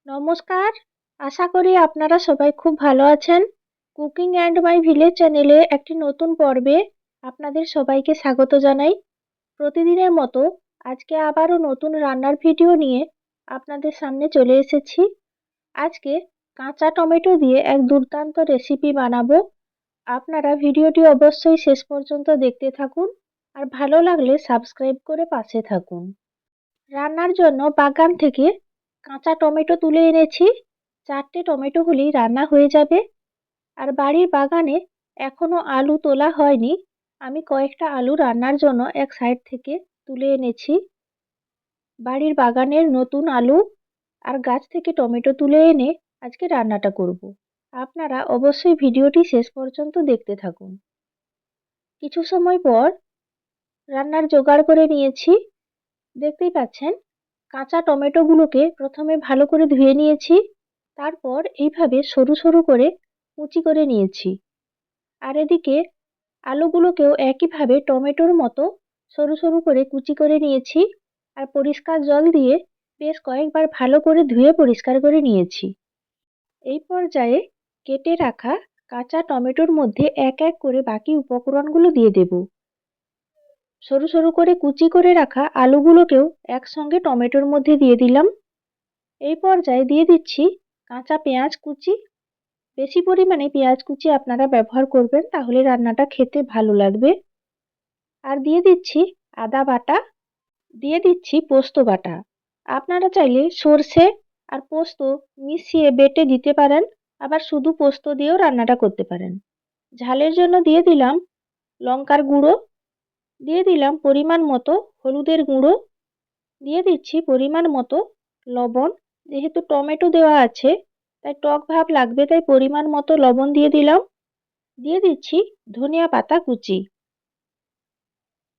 নমস্কার। আশা করি আপনারা সবাই খুব ভালো আছেন। কুকিং অ্যান্ড মাই ভিলেজ চ্যানেলে একটি নতুন পর্বে আপনাদের সবাইকে স্বাগত জানাই। প্রতিদিনের মতো আজকে আবারও নতুন রান্নার ভিডিও নিয়ে আপনাদের সামনে চলে এসেছি। আজকে কাঁচা টমেটো দিয়ে এক দুর্দান্ত রেসিপি বানাবো। আপনারা ভিডিওটি অবশ্যই শেষ পর্যন্ত দেখতে থাকুন আর ভালো লাগলে সাবস্ক্রাইব করে পাশে থাকুন। রান্নার জন্য বাগান থেকে কাঁচা টমেটো তুলে এনেছি। 4টে টমেটো হলেই রান্না হয়ে যাবে। আর বাড়ির বাগানে এখনো আলু তোলা হয়নি। আমি কয়েকটা আলু রান্নার জন্য এক সাইড থেকে তুলে এনেছি। বাড়ির বাগানের নতুন আলু আর গাছ থেকে টমেটো তুলে এনে আজকে রান্নাটা করব। আপনারা অবশ্যই ভিডিওটি শেষ পর্যন্ত দেখতে থাকুন। কিছু সময় পর রান্নার জোগাড় করে নিয়েছি। দেখতেই পাচ্ছেন কাঁচা টমেটোগুলোকে প্রথমে ভালো করে ধুয়ে নিয়েছি, তারপর এইভাবে সরু সরু করে কুচি করে নিয়েছি। আর এদিকে আলুগুলোকেও একইভাবে টমেটোর মতো সরু সরু করে কুচি করে নিয়েছি আর পরিষ্কার জল দিয়ে বেশ কয়েকবার ভালো করে ধুয়ে পরিষ্কার করে নিয়েছি। এই পর্যায়ে কেটে রাখা কাঁচা টমেটোর মধ্যে এক এক করে বাকি উপকরণগুলো দিয়ে দেব। সরু সরু করে কুচি করে রাখা আলুগুলোকেও একসঙ্গে টমেটোর মধ্যে দিয়ে দিলাম। এই পর্যায়ে দিয়ে দিচ্ছি কাঁচা পেঁয়াজ কুচি। বেশি পরিমাণে পেঁয়াজ কুচি আপনারা ব্যবহার করবেন, তাহলে রান্নাটা খেতে ভালো লাগবে। আর দিয়ে দিচ্ছি আদা বাটা, দিয়ে দিচ্ছি পোস্ত বাটা। আপনারা চাইলে সর্ষে আর পোস্ত মিশিয়ে বেটে দিতে পারেন, আবার শুধু পোস্ত দিয়েও রান্নাটা করতে পারেন। ঝালের জন্য দিয়ে দিলাম লঙ্কার গুঁড়ো, দিয়ে দিলাম পরিমাণ মতো হলুদের গুঁড়ো, দিয়ে দিচ্ছি পরিমাণ মতো লবণ। যেহেতু টমেটো দেওয়া আছে তাই টক ভাব লাগবে, তাই পরিমাণ মতো লবণ দিয়ে দিলাম। দিয়ে দিচ্ছি ধনিয়া পাতা কুচি,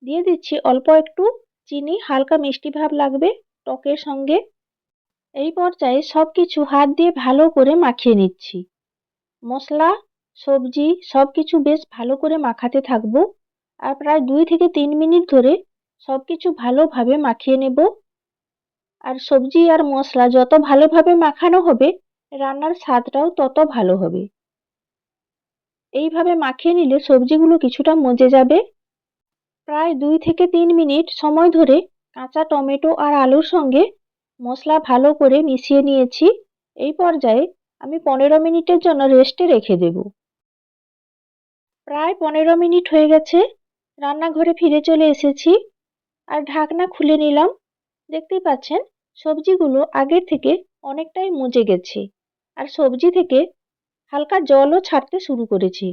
দিয়ে দিচ্ছি অল্প একটু চিনি, হালকা মিষ্টি ভাব লাগবে টকের সঙ্গে। এই পর্যায়ে সব কিছু হাত দিয়ে ভালো করে মাখিয়ে নিচ্ছি। মশলা সবজি সব কিছু বেশ ভালো করে মাখাতে থাকবো আর প্রায় 2 থেকে 3 মিনিট ধরে সব কিছু ভালোভাবে মাখিয়ে নেব। আর সবজি আর মশলা যত ভালোভাবে মাখানো হবে রান্নার স্বাদটাও তত ভালো হবে। এইভাবে মাখিয়ে নিলে সবজিগুলো কিছুটা মজে যাবে। প্রায় 2 থেকে 3 মিনিট সময় ধরে কাঁচা টমেটো আর আলুর সঙ্গে মশলা ভালো করে মিশিয়ে নিয়েছি। এই পর্যায়ে আমি 15 মিনিটের জন্য রেস্টে রেখে দেব। প্রায় 15 মিনিট হয়ে গেছে, রান্নাঘরে ফিরে চলে এসেছি আর ঢাকনা খুলে নিলাম। দেখতেই পাচ্ছেন সবজিগুলো আগের থেকে অনেকটাই মজে গেছে আর সবজি থেকে হালকা জলও ছাড়তে শুরু করেছে।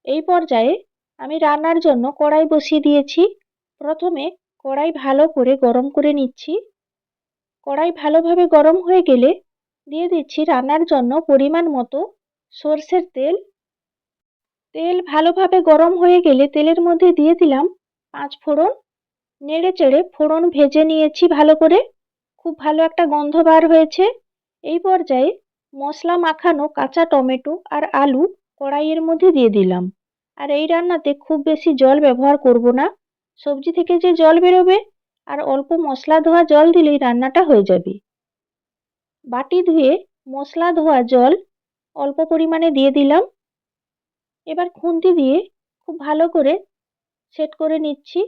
এই পর্যায়ে আমি রান্নার জন্য কড়াই বসিয়ে দিয়েছি। প্রথমে কড়াই ভালো করে গরম করে নিচ্ছি। কড়াই ভালোভাবে গরম হয়ে গেলে দিয়ে দিচ্ছি রান্নার জন্য পরিমাণ মতো সরষের তেল। তেল ভালোভাবে গরম হয়ে গেলে তেলের মধ্যে দিয়ে দিলাম 5 ফোড়ন। নেড়ে চেড়ে ফোড়ন ভেজে নিয়েছি ভালো করে, খুব ভালো একটা গন্ধ বার হয়েছে। এই পর্যায়ে মশলা মাখানো কাঁচা টমেটো আর আলু কড়াইয়ের মধ্যে দিয়ে দিলাম। আর এই রান্নাতে খুব বেশি জল ব্যবহার করব না, সবজি থেকে যে জল বেরোবে আর অল্প মশলা ধোয়া জল দিলেই রান্নাটা হয়ে যাবে। বাটি ধুয়ে মশলা ধোয়া জল অল্প পরিমাণে দিয়ে দিলাম। এবার খুন্তি দিয়ে খুব ভালো করে সেট করে নিচ্ছি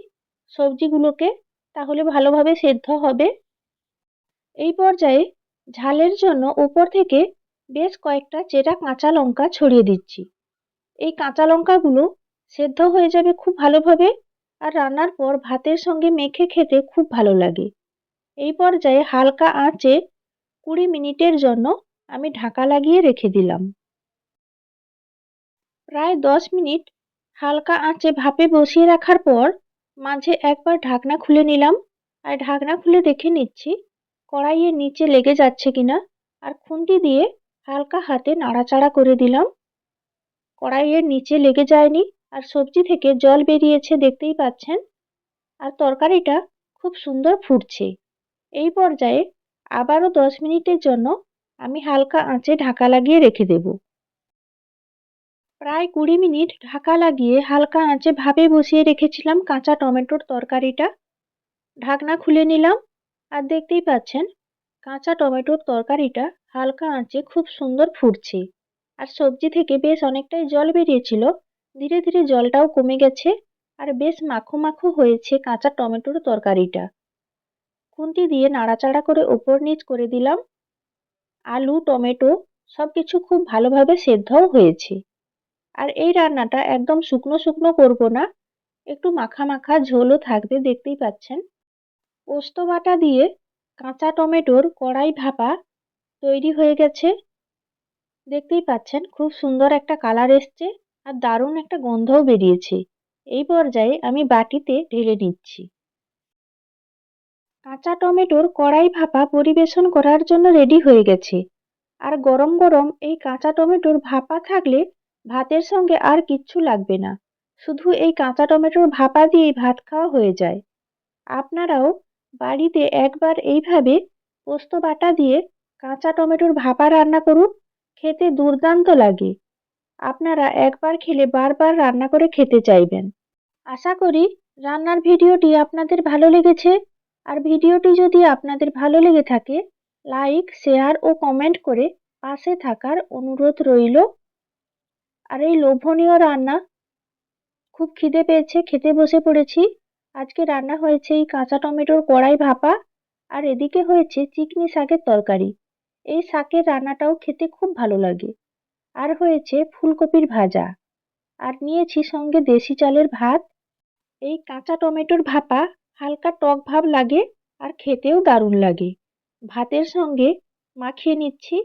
সবজিগুলোকে, তাহলে ভালোভাবে সেদ্ধ হবে। এই পর্যায়ে ঝালের জন্য উপর থেকে বেশ কয়েকটা চেরা কাঁচা লঙ্কা ছড়িয়ে দিচ্ছি। এই কাঁচা লঙ্কাগুলো সেদ্ধ হয়ে যাবে খুব ভালোভাবে আর রান্নার পর ভাতের সঙ্গে মেখে খেতে খুব ভালো লাগে। এই পর্যায়ে হালকা আঁচে 20 মিনিটের জন্য আমি ঢাকা লাগিয়ে রেখে দিলাম। প্রায় 10 মিনিট হালকা আঁচে ভাপে বসিয়ে রাখার পর মাঝে একবার ঢাকনা খুলে নিলাম আর ঢাকনা খুলে দেখে নিচ্ছি কড়াইয়ের নিচে লেগে যাচ্ছে কিনা। আর খুন্তি দিয়ে হালকা হাতে নাড়াচাড়া করে দিলাম। কড়াইয়ের নিচে লেগে যায়নি আর সবজি থেকে জল বেরিয়েছে, দেখতেই পাচ্ছেন। আর তরকারিটা খুব সুন্দর ফুটছে। এই পর্যায়ে আবারও 10 মিনিটের জন্য আমি হালকা আঁচে ঢাকা লাগিয়ে রেখে দেব। প্রায় 20 মিনিট ঢাকা লাগিয়ে হালকা আঁচে ভাপে বসিয়ে রেখেছিলাম কাঁচা টমেটোর তরকারিটা। ঢাকনা খুলে নিলাম আর দেখতেই পাচ্ছেন কাঁচা টমেটোর তরকারিটা হালকা আঁচে খুব সুন্দর ফুটছে, আর সবজি থেকে বেশ অনেকটাই জল বেরিয়েছিল। ধীরে ধীরে জলটাও কমে গেছে, আর বেশ মাখো মাখো হয়েছে কাঁচা টমেটোর তরকারিটা। খুন্তি দিয়ে নাড়াচাড়া করে ওপর নিচ করে দিলাম। আলু, টমেটো সবকিছু খুব ভালোভাবে সেদ্ধও হয়েছে। আর এই রান্নাটা একদম শুকনো শুকনো করব না, একটু মাখা মাখা ঝোলও থাকবে, দেখতেই পাচ্ছেন। পোস্ত বাটা দিয়ে কাঁচা টমেটোর কড়াই ভাপা তৈরি হয়ে গেছে। দেখতেই পাচ্ছেন খুব সুন্দর একটা কালার এসছে, আর দারুণ একটা গন্ধও বেরিয়েছে। এই পর্যায়ে আমি বাটিতে ঢেলে নিচ্ছি। কাঁচা টমেটোর কড়াই ভাপা পরিবেশন করার জন্য রেডি হয়ে গেছে। আর গরম গরম এই কাঁচা টমেটোর ভাপা থাকলে ভাতের সঙ্গে আর কিচ্ছু লাগবে না, শুধু এই কাঁচা টমেটোর ভাপা দিয়েই ভাত খাওয়া হয়ে যায়। আপনারাও বাড়িতে একবার এইভাবে পোস্ত বাটা দিয়ে কাঁচা টমেটোর ভাপা রান্না করুন, খেতে দুর্দান্ত লাগে। আপনারা একবার খেলে বারবার রান্না করে খেতে চাইবেন। আশা করি রান্নার ভিডিওটি আপনাদের ভালো লেগেছে। আর ভিডিওটি যদি আপনাদের ভালো লেগে থাকে, লাইক, শেয়ার ও কমেন্ট করে পাশে থাকার অনুরোধ রইল। আর এই লোভনীয় রান্না, খুব খিদে পেয়েছে, খেতে বসে পড়েছি। আজকে রান্না হয়েছে এই কাঁচা টমেটোর কড়াই ভাপা, আর এদিকে হয়েছে চিকনি শাকের তরকারি। এই শাকের রান্নাটাও খেতে খুব ভালো লাগে। আর হয়েছে ফুলকপির ভাজা, আর নিয়েছি সঙ্গে দেশি চালের ভাত। এই কাঁচা টমেটোর ভাপা হালকা টক ভাব লাগে, আর খেতেও দারুণ লাগে। ভাতের সঙ্গে মাখিয়ে নিচ্ছি।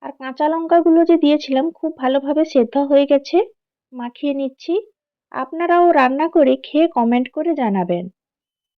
আর কাঁচা লঙ্কাগুলো যে দিয়েছিলাম খুব ভালোভাবে সেদ্ধ হয়ে গেছে, মাখিয়ে নিচ্ছি। আপনারাও রান্না করে খেয়ে কমেন্ট করে জানাবেন।